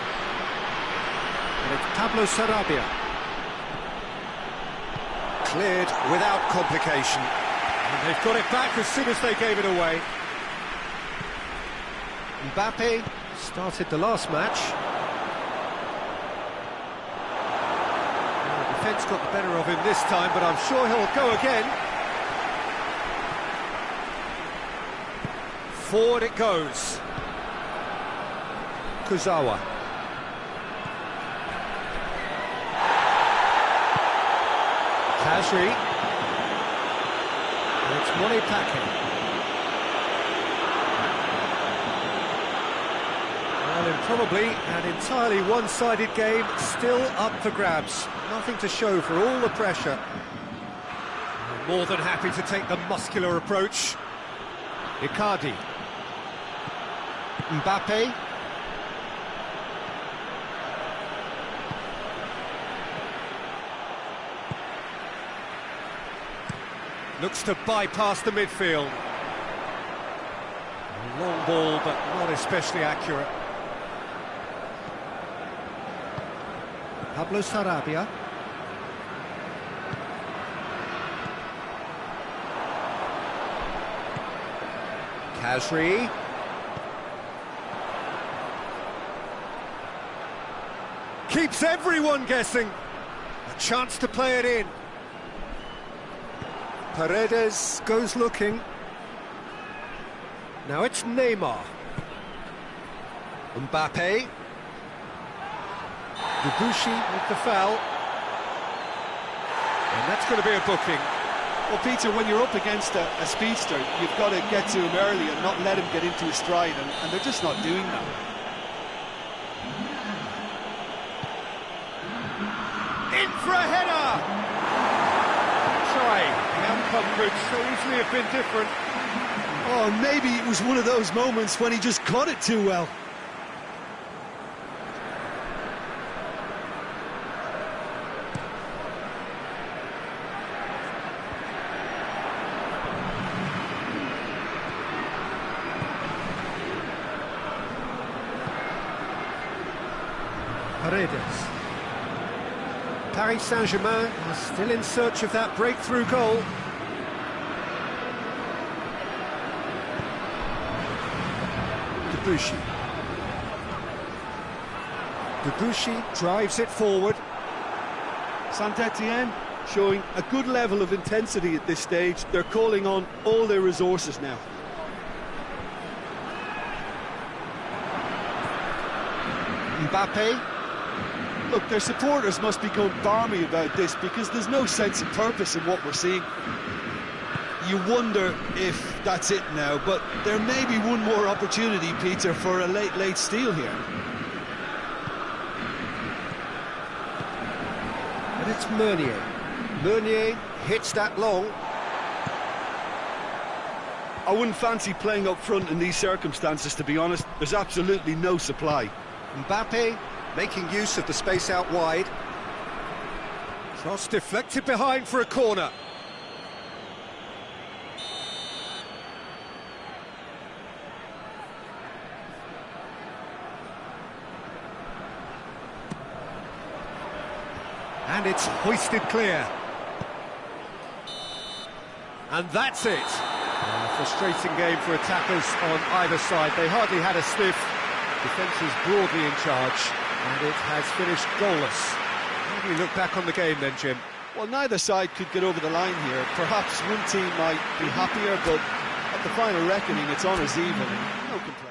And it's Pablo Sarabia. Cleared without complication. And they've got it back as soon as they gave it away. Mbappe started the last match. Well, the defence got the better of him this time, but I'm sure he'll go again. Forward it goes. Kurzawa. Kasri. And it's Monepake. Well, and probably an entirely one-sided game, still up for grabs. Nothing to show for all the pressure. More than happy to take the muscular approach. Icardi. Mbappe. Looks to bypass the midfield. A long ball, but not especially accurate. Pablo Sarabia. Kasri. Keeps everyone guessing. A chance to play it in. Paredes goes looking. Now it's Neymar. Mbappe. Debuchy with the foul. And that's going to be a booking. Well, Peter, when you're up against a speedster, you've got to get to him early and not let him get into his stride, and they're just not doing that. In for a header! Try. The outcome could so easily have been different. Oh, maybe it was one of those moments when he just caught it too well. Paredes. Paris Saint-Germain are still in search of that breakthrough goal. Debuchy. Debuchy drives it forward. Saint-Etienne showing a good level of intensity at this stage. They're calling on all their resources now. Mbappe. Look, their supporters must be going barmy about this because there's no sense of purpose in what we're seeing. You wonder if that's it now, but there may be one more opportunity, Peter, for a late steal here. And it's Meunier. Meunier hits that long. I wouldn't fancy playing up front in these circumstances, to be honest. There's absolutely no supply. Mbappe making use of the space out wide. Cross deflected behind for a corner. And it's hoisted clear. And that's it. A frustrating game for attackers on either side. They hardly had a sniff. Defence is broadly in charge, and it has finished goalless. How do you look back on the game then, Jim? Well, neither side could get over the line here. Perhaps one team might be happier, but at the final reckoning, it's on as even. No complaint.